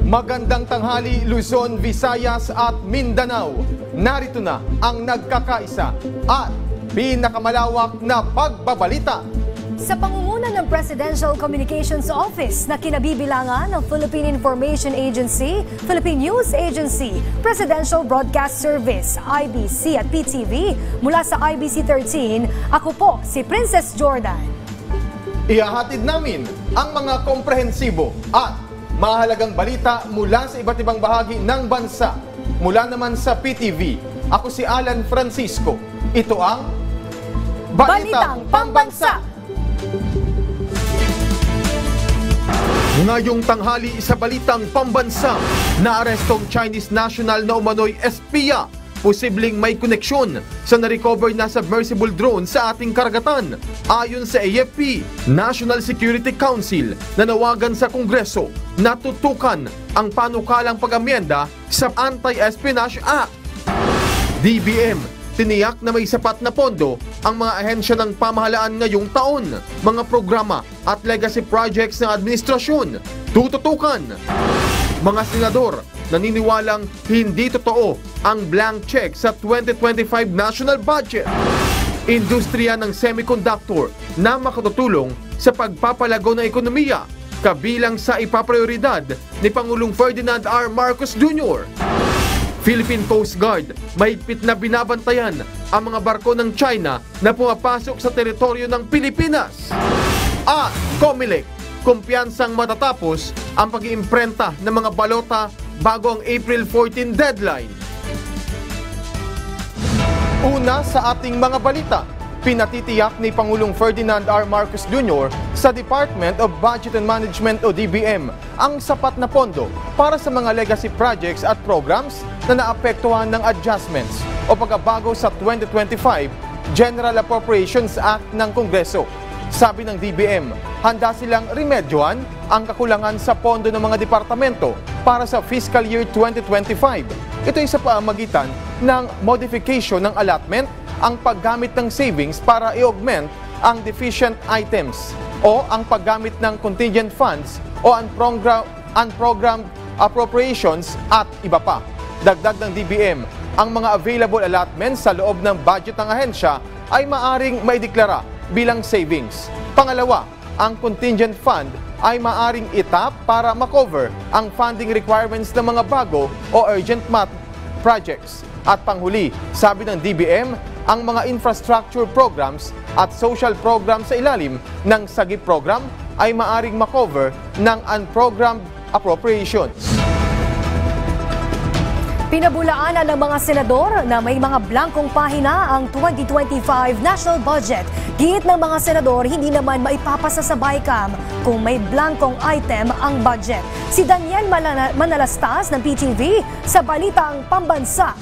Magandang tanghali Luzon, Visayas at Mindanao. Narito na ang nagkakaisa at pinakamalawak na pagbabalita. Sa pangunguna ng Presidential Communications Office na kinabibilangan ng Philippine Information Agency, Philippine News Agency, Presidential Broadcast Service, IBC at PTV, mula sa IBC 13, ako po si Princess Jordan. Ihahatid namin ang mga komprehensibo at mahalagang balita mula sa iba't ibang bahagi ng bansa. Mula naman sa PTV, ako si Alan Francisco. Ito ang Balitang Pambansa! Ngayong tanghali sa Balitang Pambansa, naarestong Chinese national na umano'y espiya. Posibleng may koneksyon sa na-recover na submersible drone sa ating karagatan. Ayon sa AFP, National Security Council nanawagan sa Kongreso na tutukan ang panukalang pag-amyenda sa Anti-Espionage Act. DBM, tiniyak na may sapat na pondo ang mga ahensya ng pamahalaan ngayong taon. Mga programa at legacy projects ng administrasyon tututukan. Mga senador naniniwalang hindi totoo ang blank check sa 2025 national budget. Industriya ng semiconductor na makatutulong sa pagpapalago ng ekonomiya, kabilang sa ipaprioridad ni Pangulong Ferdinand R. Marcos Jr. Philippine Coast Guard mahigpit na binabantayan ang mga barko ng China na pumapasok sa teritoryo ng Pilipinas. At COMELEC, kumpiyansang matatapos ang pag-iimprenta ng mga balota bago ang April 14 deadline. Una sa ating mga balita, pinatitiyak ni Pangulong Ferdinand R. Marcos Jr. sa Department of Budget and Management o DBM ang sapat na pondo para sa mga legacy projects at programs na naapektuhan ng adjustments o pagbabago sa 2025 General Appropriations Act ng Kongreso. Sabi ng DBM, handa silang remedyohan ang kakulangan sa pondo ng mga departamento para sa fiscal year 2025. Ito ay sa pamamagitan ng modification ng allotment, ang paggamit ng savings para i-augment ang deficient items o ang paggamit ng contingent funds o unprogrammed appropriations at iba pa. Dagdag ng DBM, ang mga available allotments sa loob ng budget ng ahensya ay maaring maideklara bilang savings. Pangalawa, ang contingent fund ay maaring itap para makover ang funding requirements ng mga bago o urgent projects. At panghuli, sabi ng DBM, ang mga infrastructure programs at social programs sa ilalim ng SAGIP program ay maaring makover ng unprogrammed appropriations. Pinabulaanan ng mga senador na may mga blankong pahina ang 2025 national budget. Giit ng mga senador, hindi naman maipapasa sa BICAM kung may blankong item ang budget. Si Daniel Manalastas ng PTV sa Balitang Pambansa.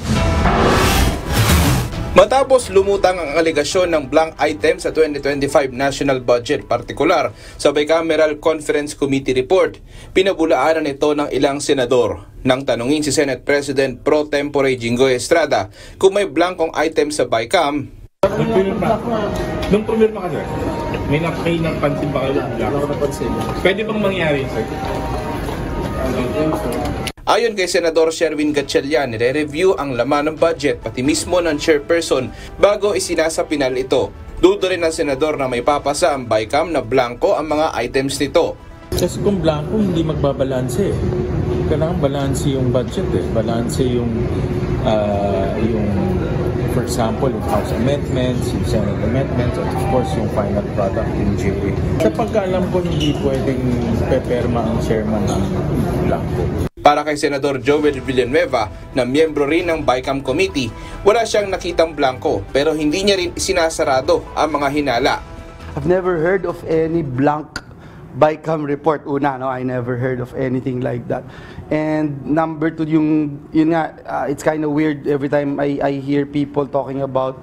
Matapos lumutang ang alegasyon ng blank item sa 2025 national budget, partikular sa Bicameral Conference Committee report, pinabulaanan ito ng ilang senador. Nang tanungin si Senate President Pro Tempore Jinggoy Estrada kung may blankong item sa BICAM, nung pumirma ka, sir, may napansin ba kayo ng blank? Pwede bang mangyari, sir? Ayon kay Senador Sherwin Gatchalian, nire-review ang laman ng budget pati mismo ng chairperson bago isinasapinal ito. Dudo rin ng senador na may papasa ang BICAM na blanco ang mga items nito. Kasi kung blanco, hindi magbabalanse. Kailangan balanse yung budget balanse yung for example, yung House Amendments, yung Senate Amendments, at of course yung final product yung JA. Sa pagkaalam ko, hindi pwedeng peperma ang chairman ng blanco. Para kay Senador Joel Villanueva na miyembro rin ng BICAM Committee, wala siyang nakitang blanco pero hindi niya rin sinasarado ang mga hinala. I've never heard of any blank BICAM report. Una, no, I never heard of anything like that. And number two, yun nga, it's kind of weird every time I hear people talking about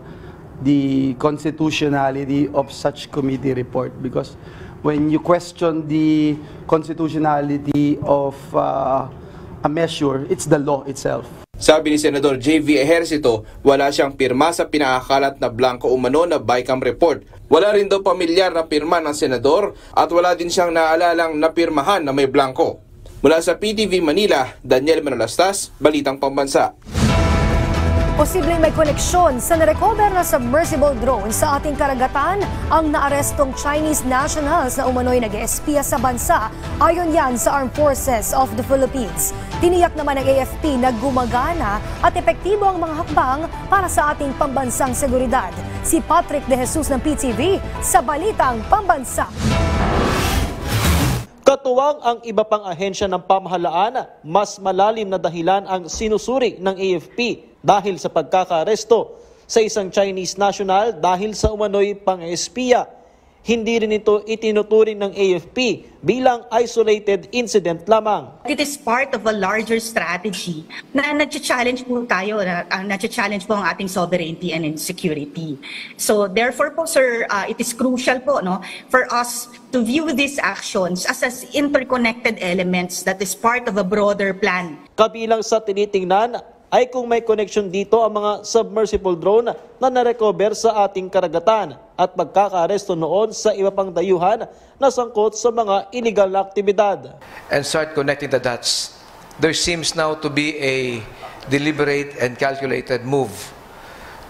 the constitutionality of such committee report, because when you question the constitutionality of a measure, it's the law itself. Sabi ni Senador J.V. Ejercito, wala siyang pirma sa pinakakalat na blanco umano na BICAM report. Wala rin daw pamilyar na pirma ng senador at wala din siyang naalalang napirmahan na may blanco. Mula sa PTV Manila, Daniel Manalastas, Balitang Pambansa. Posibleng may koneksyon sa narecover na submersible drone sa ating karagatan ang naarestong Chinese nationals na umano'y nag-espiya sa bansa. Ayon yan sa Armed Forces of the Philippines. Tiniyak naman ng AFP na gumagana at epektibo ang mga hakbang para sa ating pambansang seguridad. Si Patrick De Jesus ng PTV sa Balitang Pambansa. Katuwang ang iba pang ahensya ng pamahalaan, mas malalim na dahilan ang sinusuri ng AFP dahil sa pagkakaaresto sa isang Chinese national dahil sa umano'y pang-espiya. Hindi rin ito itinuturing ng AFP bilang isolated incident lamang. It is part of a larger strategy na nag-challenge po tayo, nag-challenge po ang ating sovereignty and security. So therefore po sir, it is crucial po for us to view these actions as interconnected elements that is part of a broader plan. Kabilang sa tinitingnan ay kung may connection dito ang mga submersible drone na narecover sa ating karagatan at pagkakaaresto noon sa iba pang dayuhan na sangkot sa mga illegal na aktibidad. And start connecting the dots. There seems now to be a deliberate and calculated move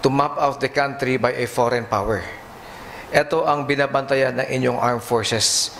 to map out the country by a foreign power. Ito ang binabantayan ng inyong armed forces.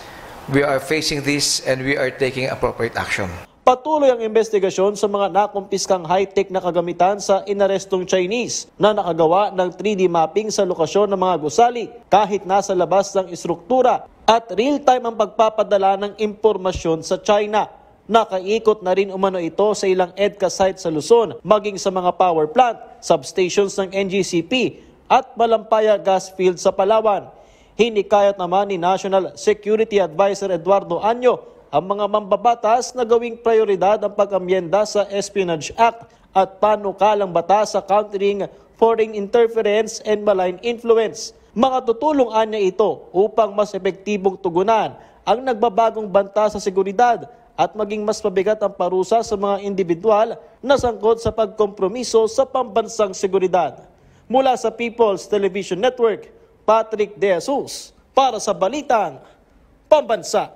We are facing this and we are taking appropriate action. Patuloy ang investigasyon sa mga nakumpiskang high-tech na kagamitan sa inarestong Chinese na nakagawa ng 3D mapping sa lokasyon ng mga gusali kahit nasa labas ng istruktura at real-time ang pagpapadala ng impormasyon sa China. Nakaikot na rin umano ito sa ilang EDCA site sa Luzon, maging sa mga power plant, substations ng NGCP at Malampaya gas field sa Palawan. Hinikayat naman ni National Security Advisor Eduardo Anyo ang mga mambabatas na gawing prioridad ang pag-amyenda sa Espionage Act at panukalang batas sa countering foreign interference and malign influence. Mga tutulungan niya ito upang mas epektibong tugunan ang nagbabagong banta sa seguridad at maging mas mabigat ang parusa sa mga individual na sangkot sa pagkompromiso sa pambansang seguridad. Mula sa People's Television Network, Patrick De Jesus para sa Balitang Pambansa.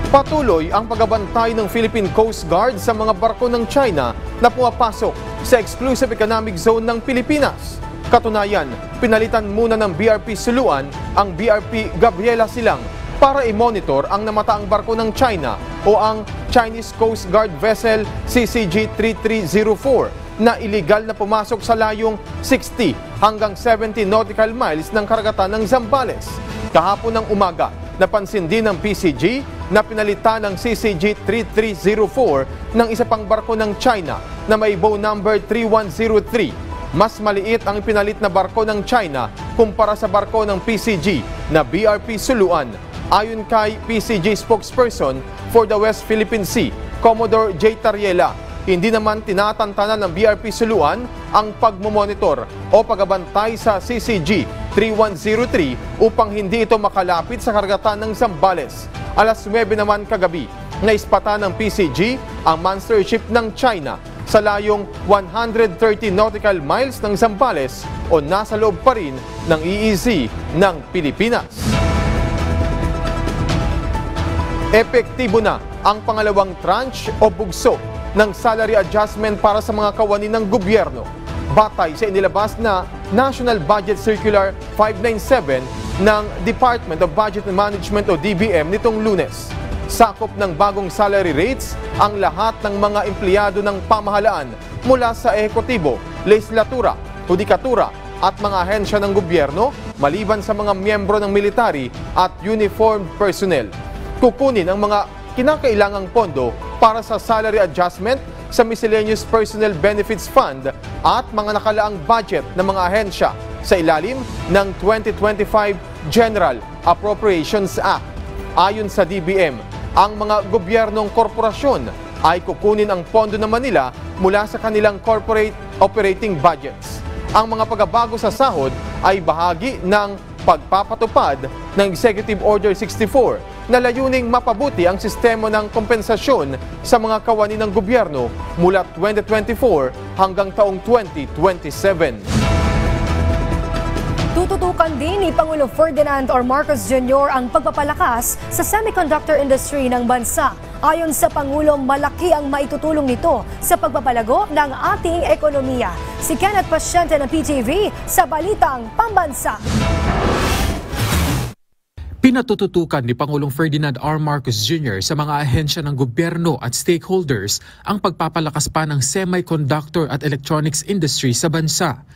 Patuloy ang pagbabantay ng Philippine Coast Guard sa mga barko ng China na pumapasok sa Exclusive Economic Zone ng Pilipinas. Katunayan, pinalitan muna ng BRP Suluan ang BRP Gabriela Silang para i-monitor ang namataang barko ng China o ang Chinese Coast Guard vessel CCG-3304 na iligal na pumasok sa layong 60 hanggang 70 nautical miles ng karagatan ng Zambales. Kahapon ng umaga, napansin din ng PCG na pinalitan ng CCG-3304 ng isa pang barko ng China na may bow number 3103. Mas maliit ang pinalit na barko ng China kumpara sa barko ng PCG na BRP Suluan. Ayon kay PCG spokesperson for the West Philippine Sea, Commodore J. Tariela, hindi naman tinatantanan ng BRP Suluan ang pagmomonitor o pagbabantay sa CCG-3103 upang hindi ito makalapit sa karagatan ng Zambales. Alas 9 naman kagabi, naispatan ng PCG ang monster ship ng China sa layong 130 nautical miles ng Zambales o nasa loob pa rin ng EEZ ng Pilipinas. Epektibo na ang pangalawang tranche o bugso ng salary adjustment para sa mga kawani ng gobyerno. Batay sa inilabas na National Budget Circular 597 ng Department of Budget and Management o DBM nitong Lunes. Sakop ng bagong salary rates ang lahat ng mga empleyado ng pamahalaan mula sa ehekutibo, legislatura, hudikatura at mga ahensya ng gobyerno maliban sa mga miyembro ng military at uniformed personnel. Kukunin ang mga kinakailangang pondo para sa salary adjustment sa Miscellaneous Personnel Benefits Fund at mga nakalaang budget ng mga ahensya sa ilalim ng 2025 General Appropriations Act. Ayon sa DBM, ang mga gobyernong korporasyon ay kukunin ang pondo naman nila mula sa kanilang corporate operating budgets. Ang mga pagbabago sa sahod ay bahagi ng pagpapatupad ng Executive Order 64 na layuning mapabuti ang sistema ng kompensasyon sa mga kawani ng gobyerno mula 2024 hanggang taong 2027. Tututukan din ni Pangulong Ferdinand R. Marcos Jr. ang pagpapalakas sa semiconductor industry ng bansa. Ayon sa Pangulo, malaki ang maitutulong nito sa pagpapalago ng ating ekonomiya. Si Kenneth Pasyente ng PTV sa Balitang Pambansa. Pinatututukan ni Pangulong Ferdinand R. Marcos Jr. sa mga ahensya ng gobyerno at stakeholders ang pagpapalakas pa ng semiconductor at electronics industry sa bansa.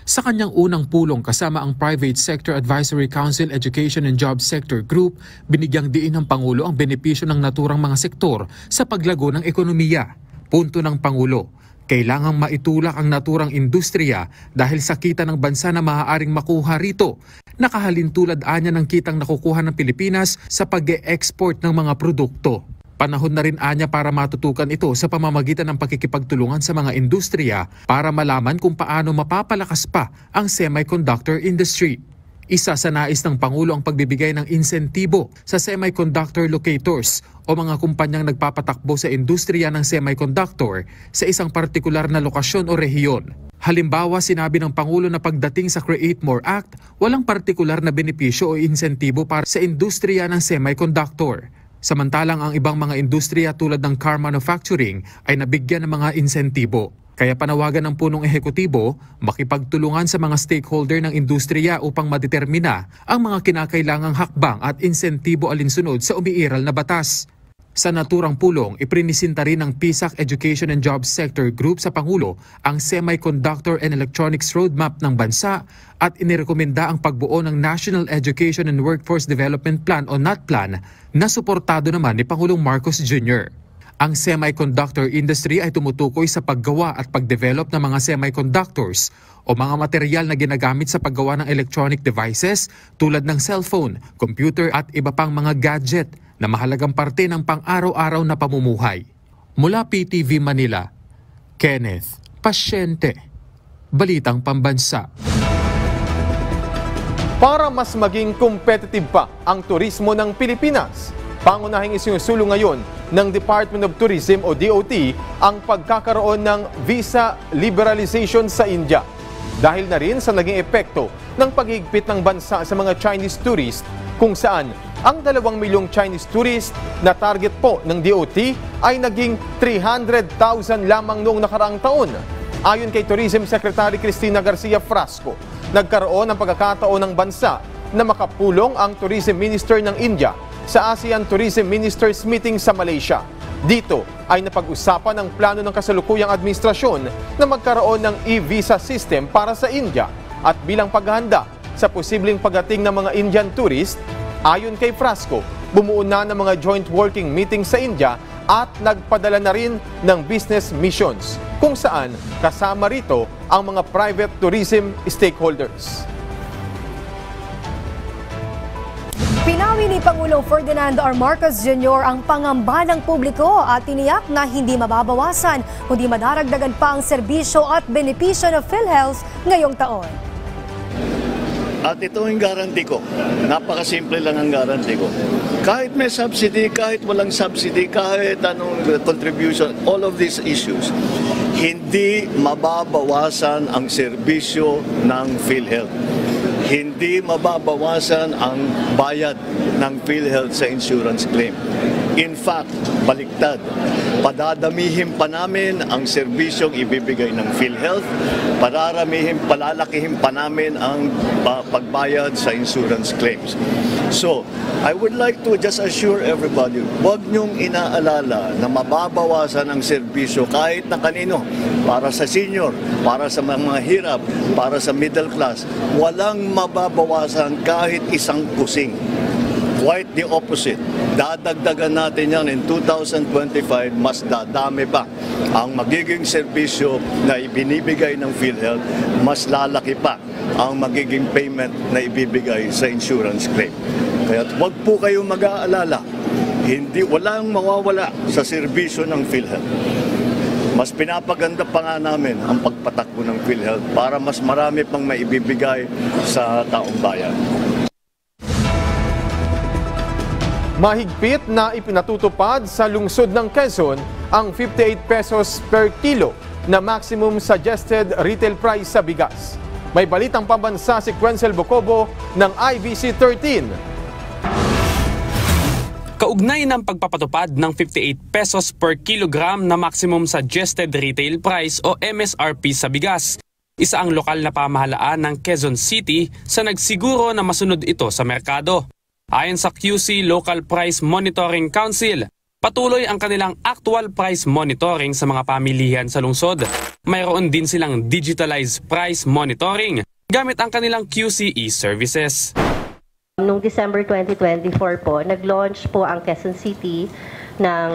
Sa kanyang unang pulong kasama ang Private Sector Advisory Council Education and Job Sector Group, binigyang diin ng Pangulo ang benepisyo ng naturang mga sektor sa paglago ng ekonomiya. Punto ng Pangulo, kailangang maitulak ang naturang industriya dahil sa kita ng bansa na maaaring makuha rito. Nakahalintulad anya ng kitang nakukuha ng Pilipinas sa pag-e-export ng mga produkto. Panahon na rin anya para matutukan ito sa pamamagitan ng pakikipagtulungan sa mga industriya para malaman kung paano mapapalakas pa ang semiconductor industry. Isa sa nais ng Pangulo ang pagbibigay ng insentibo sa semiconductor locators o mga kumpanyang nagpapatakbo sa industriya ng semiconductor sa isang partikular na lokasyon o rehiyon. Halimbawa, sinabi ng Pangulo na pagdating sa Create More Act, walang partikular na benepisyo o insentibo para sa industriya ng semiconductor. Samantalang ang ibang mga industriya tulad ng car manufacturing ay nabigyan ng mga insentibo. Kaya panawagan ng punong ehekutibo, makipagtulungan sa mga stakeholder ng industriya upang madetermina ang mga kinakailangang hakbang at insentibo alinsunod sa umiiral na batas. Sa naturang pulong, iprinisinta rin ng PSAC Education and Job Sector Group sa Pangulo ang Semiconductor and Electronics Roadmap ng bansa at inirekomenda ang pagbuo ng National Education and Workforce Development Plan o NATPlan na suportado naman ni Pangulong Marcos Jr. Ang semiconductor industry ay tumutukoy sa paggawa at pagdevelop ng mga semiconductors o mga material na ginagamit sa paggawa ng electronic devices tulad ng cellphone, computer at iba pang mga gadget na mahalagang parte ng pang-araw-araw na pamumuhay. Mula PTV Manila, Kenneth Pasyente, Balitang Pambansa. Para mas maging competitive pa ang turismo ng Pilipinas, pangunahing isinusulong ngayon ng Department of Tourism o DOT ang pagkakaroon ng visa liberalization sa India. Dahil na rin sa naging epekto ng paghigpit ng bansa sa mga Chinese tourist kung saan ang 2 milyong Chinese tourist na target po ng DOT ay naging 300,000 lamang noong nakaraang taon. Ayon kay Tourism Secretary Cristina Garcia Frasco, nagkaroon ng pagkakataon ng bansa na makapulong ang Tourism Minister ng India sa ASEAN Tourism Ministers Meeting sa Malaysia. Dito ay napag-usapan ang plano ng kasalukuyang administrasyon na magkaroon ng e-visa system para sa India at bilang paghahanda sa posibleng pagdating ng mga Indian tourist. Ayon kay Frasco, bumuo na ng mga joint working meeting sa India at nagpadala na rin ng business missions kung saan kasama rito ang mga private tourism stakeholders. Pinawi ni Pangulong Ferdinand R. Marcos Jr. ang pangamba ng publiko at tiniyak na hindi mababawasan kundi madaragdagan pa ang serbisyo at benepisyo ng PhilHealth ngayong taon. At ito ang guarantee ko. Napakasimple lang ang guarantee ko. Kahit may subsidy, kahit walang subsidy, kahit anong contribution, all of these issues, hindi mababawasan ang serbisyo ng PhilHealth. Hindi mababawasan ang bayad ng PhilHealth sa insurance claim. In fact, baliktad. Padadamihin pa namin ang serbisyong ibibigay ng PhilHealth, palalakihin pa namin ang pagbayad sa insurance claims. So, I would like to just assure everybody, huwag niyong inaalala na mababawasan ang serbisyo kahit na kanino, para sa senior, para sa mga hirap, para sa middle class. Walang mababawasan kahit isang kusing. Quite the opposite. Dadagdagan natin yan in 2025, mas dadami pa ang magiging serbisyo na ibinibigay ng PhilHealth, mas lalaki pa ang magiging payment na ibibigay sa insurance claim. Kaya wag po kayong mag-aalala, walang mawawala sa serbisyo ng PhilHealth. Mas pinapaganda pa nga namin ang pagpatakbo ng PhilHealth para mas marami pang maibibigay sa taong bayan. Mahigpit na ipinatutupad sa lungsod ng Quezon ang 58 pesos per kilo na maximum suggested retail price sa bigas. May balitang pambansa si Quencel Bocobo ng IBC 13. Kaugnay ng pagpapatupad ng 58 pesos per kilogram na maximum suggested retail price o MSRP sa bigas, isa ang lokal na pamahalaan ng Quezon City sa nagsiguro na masunod ito sa merkado. Ayon sa QC Local Price Monitoring Council, patuloy ang kanilang actual price monitoring sa mga pamilihan sa lungsod. Mayroon din silang digitalized price monitoring gamit ang kanilang QC e-services. Noong December 2024 po, nag-launch po ang Quezon City ng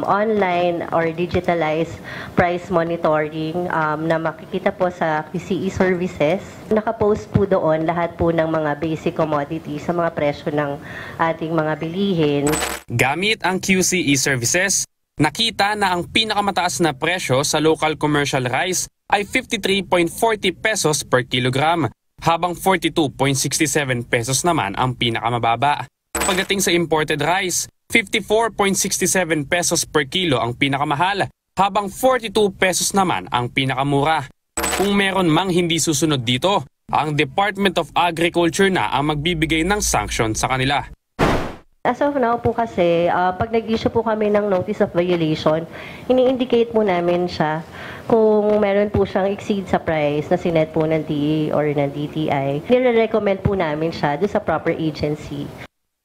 online or digitalized price monitoring na makikita po sa QC e-services. Nakapost po doon lahat po ng mga basic commodities sa mga presyo ng ating mga bilihin. Gamit ang QC e-services, nakita na ang pinakamataas na presyo sa local commercial rice ay 53.40 pesos per kilogram, habang 42.67 pesos naman ang pinakamababa. Pagdating sa imported rice, 54.67 pesos per kilo ang pinakamahal, habang 42 pesos naman ang pinakamura. Kung meron mang hindi susunod dito, ang Department of Agriculture na ang magbibigay ng sanction sa kanila. As of now po kasi, pag nag-issue po kami ng notice of violation, ini-indicate po namin siya kung meron po siyang exceed sa price na sinet po ng DA or ng DTI. Nire-recommend po namin siya doon sa proper agency.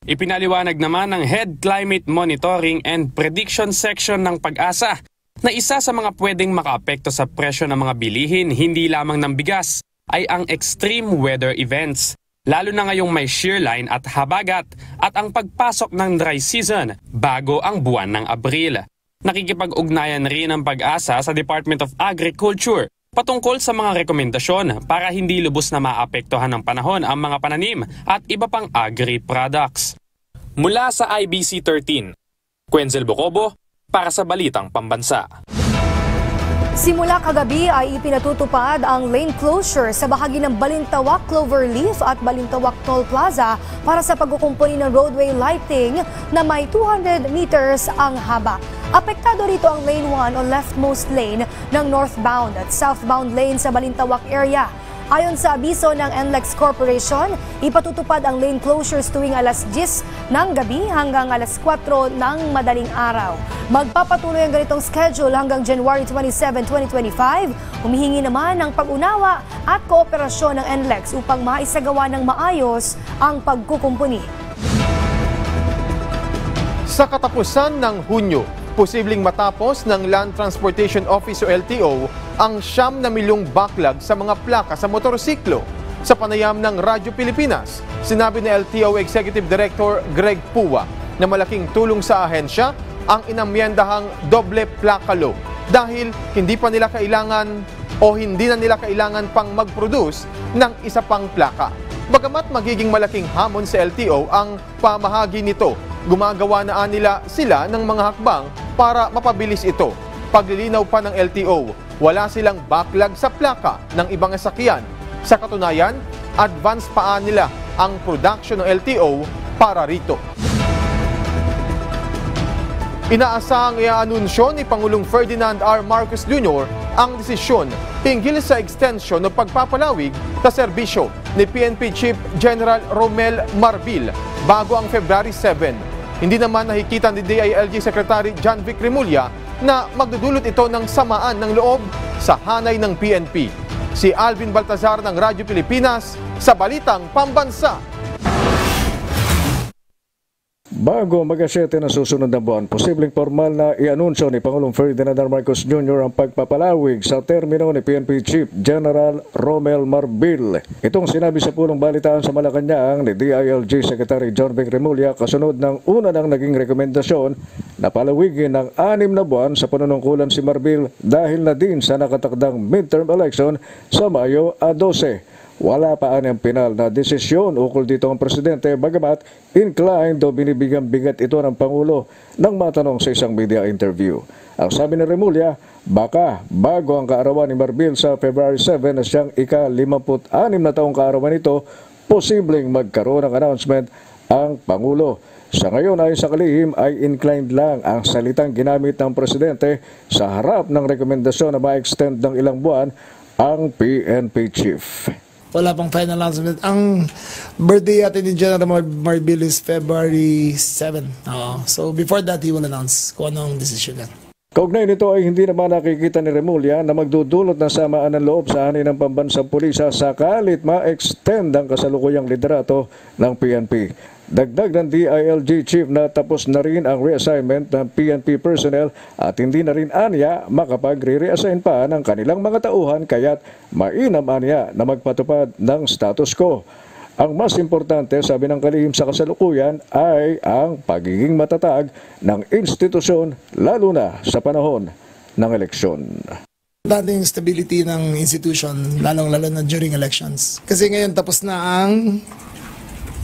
Ipinaliwanag naman ng Head Climate Monitoring and Prediction Section ng Pag-asa na isa sa mga pwedeng makaapekto sa presyo ng mga bilihin hindi lamang ng bigas ay ang extreme weather events. Lalo na ngayong may shearline at habagat at ang pagpasok ng dry season bago ang buwan ng Abril. Nakikipag-ugnayan rin ang Pag-asa sa Department of Agriculture patungkol sa mga rekomendasyon para hindi lubos na maapektuhan ng panahon ang mga pananim at iba pang agri-products. Mula sa IBC 13, Quenzel Bocobo para sa Balitang Pambansa. Simula kagabi ay ipinatutupad ang lane closure sa bahagi ng Balintawak Cloverleaf at Balintawak Toll Plaza para sa pagkukumpuni ng roadway lighting na may 200 meters ang haba. Apektado rito ang lane 1 o leftmost lane ng northbound at southbound lane sa Balintawak area. Ayon sa abiso ng NLEX Corporation, ipatutupad ang lane closures tuwing alas 10 ng gabi hanggang alas 4 ng madaling araw. Magpapatuloy ang ganitong schedule hanggang January 27, 2025. Humihingi naman ng pag-unawa at kooperasyon ng NLEX upang maisagawa ng maayos ang pagkukumpuni. Sa katapusan ng Hunyo, posibleng matapos ng Land Transportation Office o LTO ang 9 milyong backlog sa mga plaka sa motorsiklo. Sa panayam ng Radyo Pilipinas, sinabi ni LTO Executive Director Greg Puwa na malaking tulong sa ahensya ang inamyendahang doble plaka law dahil hindi na nila kailangan pang mag-produce ng isa pang plaka. Bagamat magiging malaking hamon sa LTO ang pamahagi nito, gumagawa na nila sila ng mga hakbang para mapabilis ito. Paglilinaw pa ng LTO, wala silang backlog sa plaka ng ibang sasakyan. Sa katunayan, advance pa nila ang production ng LTO para rito. Inaasahang i-anunsyo ni Pangulong Ferdinand R. Marcos Jr. ang desisyon hinggil sa extension o pagpapalawig sa serbisyo ni PNP Chief General Romel Marbil bago ang February 7. Hindi naman nakikita ni DILG Secretary John Vic Remulla na magdudulot ito ng samaan ng loob sa hanay ng PNP. Si Alvin Baltazar ng Radyo Pilipinas sa Balitang Pambansa. Bago mag-asyete na susunod na buwan, posibleng formal na i-anunsyo ni Pangulong Ferdinand R. Marcos Jr. ang pagpapalawig sa termino ni PNP Chief General Romel Marbil. Itong sinabi sa pulong balitaan sa Malacanang ni DILG Secretary John Vic Remulla kasunod ng una ng naging rekomendasyon na palawigin ng 6 na buwan sa panunungkulan si Marbil dahil na din sa nakatakdang midterm election sa Mayo 12. Wala pa ang pinal na desisyon ukol dito ang presidente bagamat inclined o binibigyan bigat ito ng Pangulo nang matanong sa isang media interview. Ang sabi ni Remulla, baka bago ang kaarawan ni Marbil sa February 7 na siyang ika-56 na taong kaarawan nito, posibleng magkaroon ng announcement ang Pangulo. Sa ngayon ay sa kalihim ay inclined lang ang salitang ginamit ng presidente sa harap ng rekomendasyon na ma-extend ng ilang buwan ang PNP Chief. Wala pang final announcement. Ang birthday natin ni General Marbil is February 7. So before that, he will announce kung anong decision yan. Kaugnay nito ay hindi naman nakikita ni Remulla na magdudulot ng samaan ng loob sa ani ng pambansang pulisya sakalit ma-extend ang kasalukuyang liderato ng PNP. Dagdag ng DILG chief na tapos na rin ang reassignment ng PNP personnel at hindi na rin anya makapag-re-reassign pa ng kanilang mga tauhan kaya't mainam anya na magpatupad ng status quo. Ang mas importante, sabi ng kalihim sa kasalukuyan, ay ang pagiging matatag ng institusyon lalo na sa panahon ng eleksyon. Dating stability ng institution, lalong-lalo na during elections. Kasi ngayon tapos na ang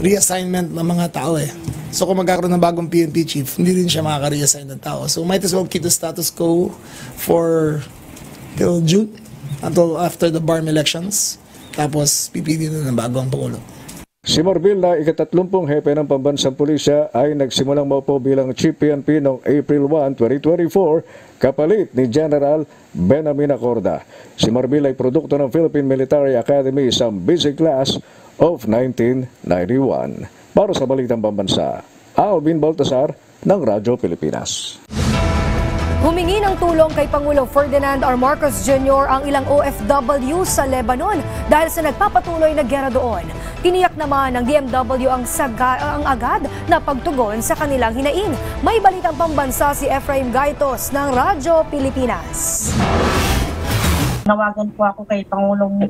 reassignment ng mga tao eh. So kung magkakaroon ng bagong PNP chief, hindi rin siya makaka-reassign ng tao. So might as well keep the status quo for till June, until after the BARM elections. Tapos pipili na ng bagong Pangulo. Si Marbil na ika-30 hepe ng pambansang pulisya ay nagsimulang maupo bilang Chief PNP noong April 1, 2024 kapalit ni General Benjamin Acorda. Si Marbil ay produkto ng Philippine Military Academy sa basic class of 1991. Para sa Balitang Pambansa, Alvin Baltasar ng Radyo Pilipinas. Humingi ng tulong kay Pangulong Ferdinand R. Marcos Jr. ang ilang OFW sa Lebanon dahil sa nagpapatuloy na gera doon. Tiniyak naman ng DMW ang agad na pagtugon sa kanilang hinaing. May Balitang Pambansa si Efraim Gaitos ng Radyo Pilipinas. Nawagan po ako kay Pangulong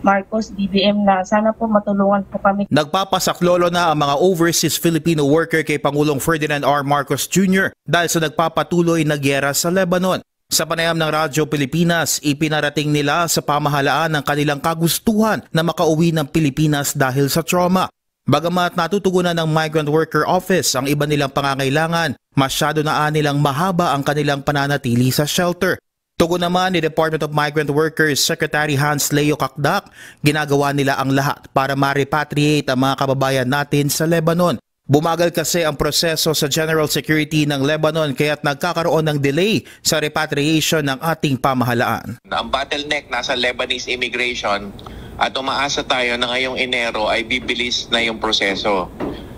Marcos, DBM, na sana po matulungan po kami. Nagpapasaklolo na ang mga overseas Filipino worker kay Pangulong Ferdinand R. Marcos Jr. dahil sa nagpapatuloy na gyera sa Lebanon. Sa panayam ng Radyo Pilipinas, ipinarating nila sa pamahalaan ang kanilang kagustuhan na makauwi ng Pilipinas dahil sa trauma. Bagamat natutugunan ng Migrant Worker Office ang iba nilang pangangailangan, masyado na nilang mahaba ang kanilang pananatili sa shelter. Tugon naman ni Department of Migrant Workers Secretary Hans Leo Kakdak, ginagawa nila ang lahat para ma-repatriate ang mga kababayan natin sa Lebanon. Bumagal kasi ang proseso sa General Security ng Lebanon kaya't nagkakaroon ng delay sa repatriation ng ating pamahalaan. Ang bottleneck nasa Lebanese immigration at umaasa tayo na ngayong Enero ay bibilis na yung proseso.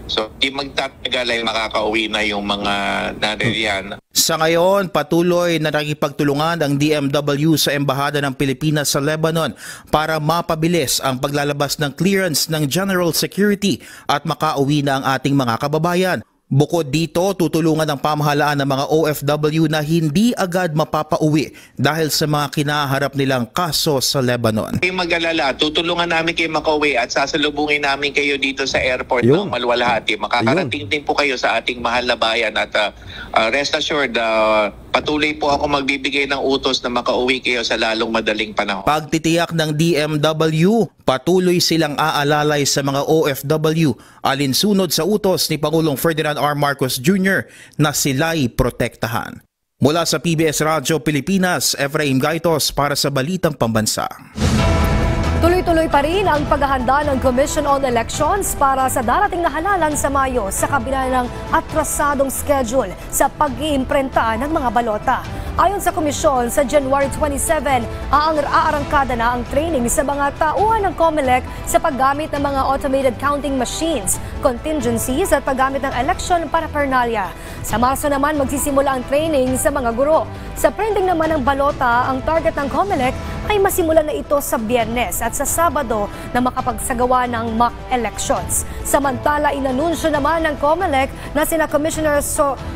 So, di magtatagal ay makakauwi na yung mga naririyan. Sa ngayon, patuloy na nakikipagtulungan ang DMW sa Embahada ng Pilipinas sa Lebanon para mapabilis ang paglalabas ng clearance ng General Security at makauwi na ang ating mga kababayan. Bukod dito, tutulungan ng pamahalaan ng mga OFW na hindi agad mapapauwi dahil sa mga kinaharap nilang kaso sa Lebanon. Kayo mag-alala, tutulungan namin kayo makauwi at sasalubungin namin kayo dito sa airport ng Malwalhati. Makakarating din po kayo sa ating mahal na bayan at rest assured, patuloy po ako magbibigay ng utos na makauwi kayo sa lalong madaling panahon. Pagtitiyak ng DMW, patuloy silang aalalay sa mga OFW alinsunod sa utos ni Pangulong Ferdinand R. Marcos Jr. na sila'y protektahan. Mula sa PBS Radyo Pilipinas, Efraim Gaitos para sa Balitang Pambansa. Tuloy-tuloy pa rin ang paghahanda ng Commission on Elections para sa darating na halalan sa Mayo sa kabila ng atrasadong schedule sa pag-iimprenta ng mga balota. Ayon sa komisyon, sa January 27, aarangkada na ang training sa mga tauhan ng COMELEC sa paggamit ng mga automated counting machines, contingencies at paggamit ng election paraphernalia. Sa Marso naman, magsisimula ang training sa mga guro. Sa printing naman ng balota, ang target ng COMELEC ay masimulan na ito sa Biyernes at sa Sabado na makapagsagawa ng mock elections. Samantala, inanunsyo naman ng COMELEC na sina Commissioner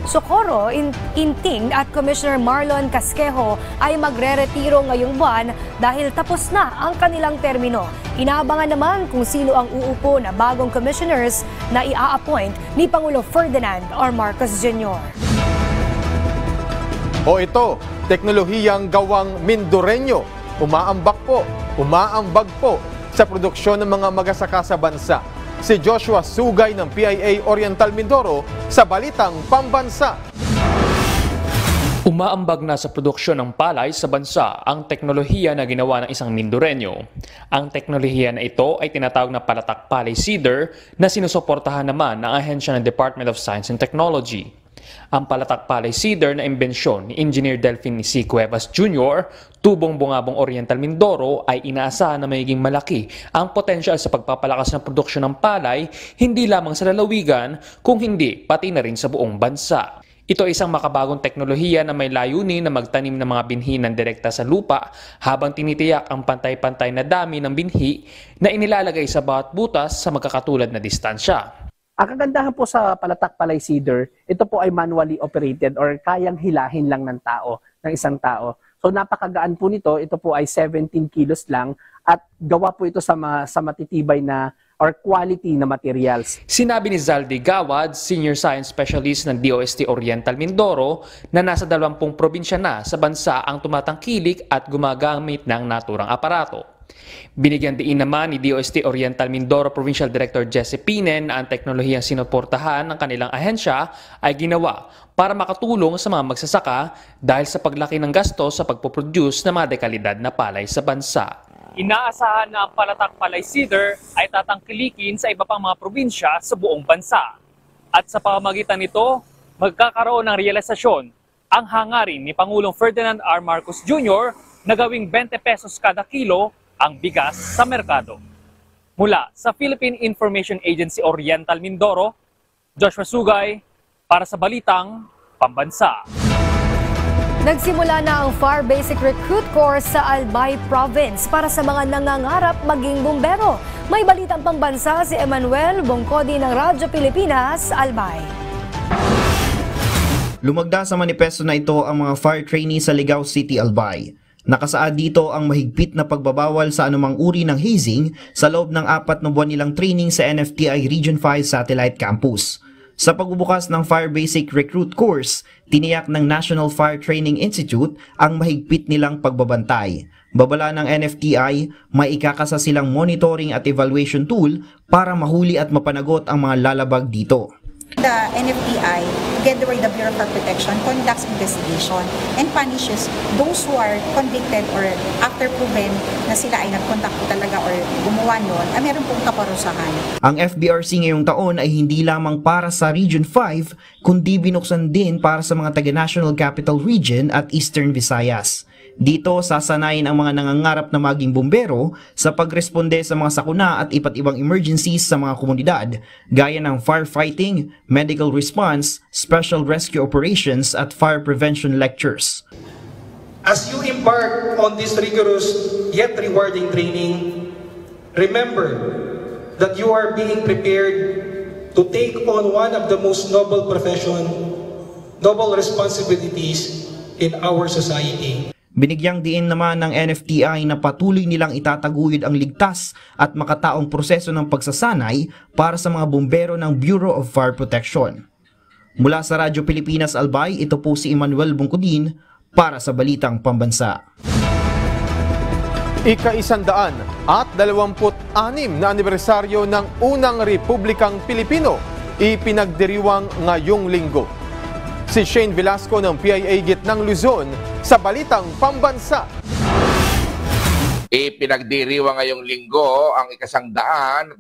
Socorro Inting at Commissioner Marlon Casquejo ay magre-retiro ngayong buwan dahil tapos na ang kanilang termino. Inaabangan naman kung sino ang uupo na bagong commissioners na i-appoint ni Pangulo Ferdinand R. Marcos Jr. O ito, teknolohiyang gawang Mindoreño. Umaambag po sa produksyon ng mga magasaka sa bansa. Si Joshua Sugay ng PIA Oriental Mindoro sa Balitang Pambansa. Umaambag na sa produksyon ng palay sa bansa ang teknolohiya na ginawa ng isang Mindoreño. Ang teknolohiya na ito ay tinatawag na Palatak Palay Seeder na sinusuportahan naman ng ahensya ng Department of Science and Technology. Ang palatak palay seeder na imbensyon ni Engineer Delphine C. Cuevas Jr., tubong Bungabong Oriental Mindoro ay inaasahan na magiging malaki ang potensyal sa pagpapalakas ng produksyon ng palay hindi lamang sa lalawigan kung hindi pati na rin sa buong bansa. Ito ay isang makabagong teknolohiya na may layunin na magtanim ng mga binhi ng direkta sa lupa habang tinitiyak ang pantay-pantay na dami ng binhi na inilalagay sa bawat butas sa magkakatulad na distansya. Ang kagandahan po sa palatak palay seeder, ito po ay manually operated or kayang hilahin lang ng isang tao. So napakagaan po nito, ito po ay 17 kilos lang at gawa po ito sa matitibay na or quality na materials. Sinabi ni Zaldi Gawad, Senior Science Specialist ng DOST Oriental Mindoro, na nasa 20 probinsya na sa bansa ang tumatangkilik at gumagamit ng naturang aparato. Binigyan diin naman ni DOST Oriental Mindoro Provincial Director Jesse Pinen na ang teknolohiyang sinuportahan ng kanilang ahensya ay ginawa para makatulong sa mga magsasaka dahil sa paglaki ng gasto sa pagpoproduce ng mga dekalidad na palay sa bansa. Inaasahan na ang palatak palay seeder ay tatangkilikin sa iba pang mga probinsya sa buong bansa. At sa pamamagitan nito, magkakaroon ng realisasyon ang hangarin ni Pangulong Ferdinand R. Marcos Jr. na gawing 20 pesos kada kilo ang bigas sa merkado. Mula sa Philippine Information Agency Oriental Mindoro, Joshua Sugay para sa Balitang Pambansa. Nagsimula na ang Fire Basic Recruit Course sa Albay Province para sa mga nangangarap maging bumbero. May balitang pambansa si Emmanuel Bongcodi ng Radyo Pilipinas, Albay. Lumagda sa manifesto na ito ang mga fire trainees sa Ligao City, Albay. Nakasaad dito ang mahigpit na pagbabawal sa anumang uri ng hazing sa loob ng 4 na buwan nilang training sa NFTI Region 5 Satellite Campus. Sa pagbubukas ng Fire Basic Recruit Course, tiniyak ng National Fire Training Institute ang mahigpit nilang pagbabantay. Babala ng NFTI, may ikakasa silang monitoring at evaluation tool para mahuli at mapanagot ang mga lalabag dito. The NFTI, together with the Bureau for Protection, conducts investigation and punishes those who are convicted or after proven na sila ay nagkontak po talaga or gumawa nun, ay meron pong kaparusahan. Ang FBRC ngayong taon ay hindi lamang para sa Region 5, kundi binuksan din para sa mga taga-National Capital Region at Eastern Visayas. Dito, sasanayin ang mga nangangarap na maging bumbero sa pagresponde sa mga sakuna at iba't ibang emergencies sa mga komunidad, gaya ng firefighting, medical response, special rescue operations at fire prevention lectures. As you embark on this rigorous yet rewarding training, remember that you are being prepared to take on one of the most noble responsibilities in our society. Binigyang diin naman ng NFTI na patuloy nilang itataguyod ang ligtas at makataong proseso ng pagsasanay para sa mga bumbero ng Bureau of Fire Protection. Mula sa Radyo Pilipinas, Albay, ito po si Emmanuel Bongcodin para sa Balitang Pambansa. Ika-126 na anibersaryo ng unang Republikang Pilipino ipinagdiriwang ngayong linggo. Si Shane Velasco ng PIA Gitnang Luzon sa Balitang Pambansa. Ipinagdiriwang ngayong linggo ang ika-126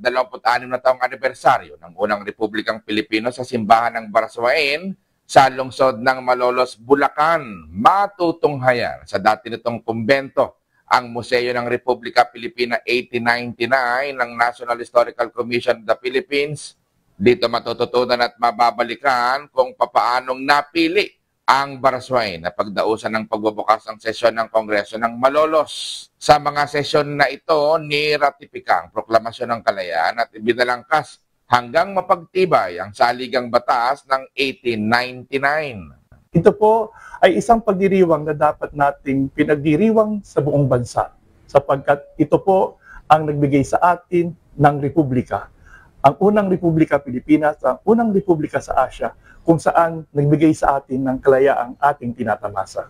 na taong anibersaryo ng unang Republikang Pilipino sa simbahan ng Baraswain sa lungsod ng Malolos, Bulacan. Matutunghayan sa dati nitong kumbento ang Museo ng Republika Pilipina 1899 ng National Historical Commission of the Philippines. Dito matututunan at mababalikan kung papaanong napili ang Baraswain na pagdausan ng pagbubukas ng sesyon ng Kongreso ng Malolos. Sa mga sesyon na ito, niratipika ang Proklamasyon ng Kalayaan at ibinalangkas hanggang mapagtibay ang saligang batas ng 1899. Ito po ay isang pagdiriwang na dapat nating pinagdiriwang sa buong bansa sapagkat ito po ang nagbigay sa atin ng Republika. Ang unang Republika Pilipinas, ang unang Republika sa Asia, kung saan nagbigay sa atin ng kalayaang ating tinatamasa.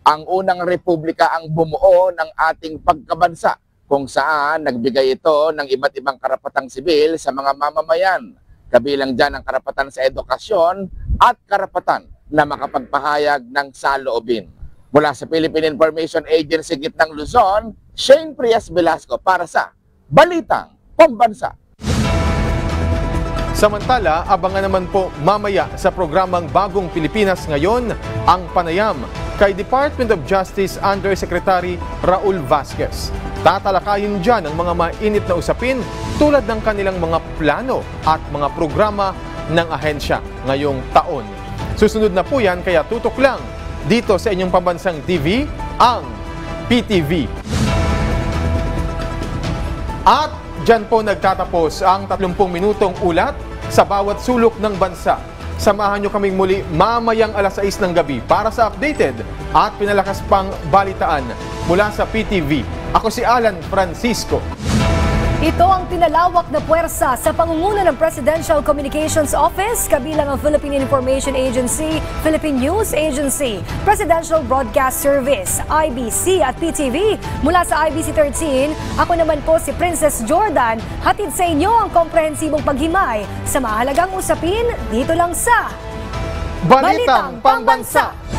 Ang unang Republika ang bumuo ng ating pagkabansa, kung saan nagbigay ito ng iba't ibang karapatang sibil sa mga mamamayan. Kabilang dyan ang karapatan sa edukasyon at karapatan na makapagpahayag ng saloobin. Mula sa Philippine Information Agency Gitnang Luzon, Shane Prias Velasco para sa Balitang Pambansa. Samantala, abangan naman po mamaya sa programang Bagong Pilipinas Ngayon ang panayam kay Department of Justice Undersecretary Raul Vasquez. Tatalakayin dyan ang mga mainit na usapin tulad ng kanilang mga plano at mga programa ng ahensya ngayong taon. Susunod na po yan, kaya tutok lang dito sa inyong pambansang TV, ang PTV. At dyan po nagtatapos ang 30 minutong ulat sa bawat sulok ng bansa. Samahan nyo kaming muli mamayang alas 6 ng gabi para sa updated at pinalakas pang balitaan mula sa PTV. Ako si Alan Francisco. Ito ang pinalawak na puwersa sa pangunguna ng Presidential Communications Office, kabilang ang Philippine Information Agency, Philippine News Agency, Presidential Broadcast Service, IBC at PTV. Mula sa IBC 13, ako naman po si Princess Jordan. Hatid sa inyo ang komprehensibong paghimay sa mahalagang usapin dito lang sa Balitang Pambansa.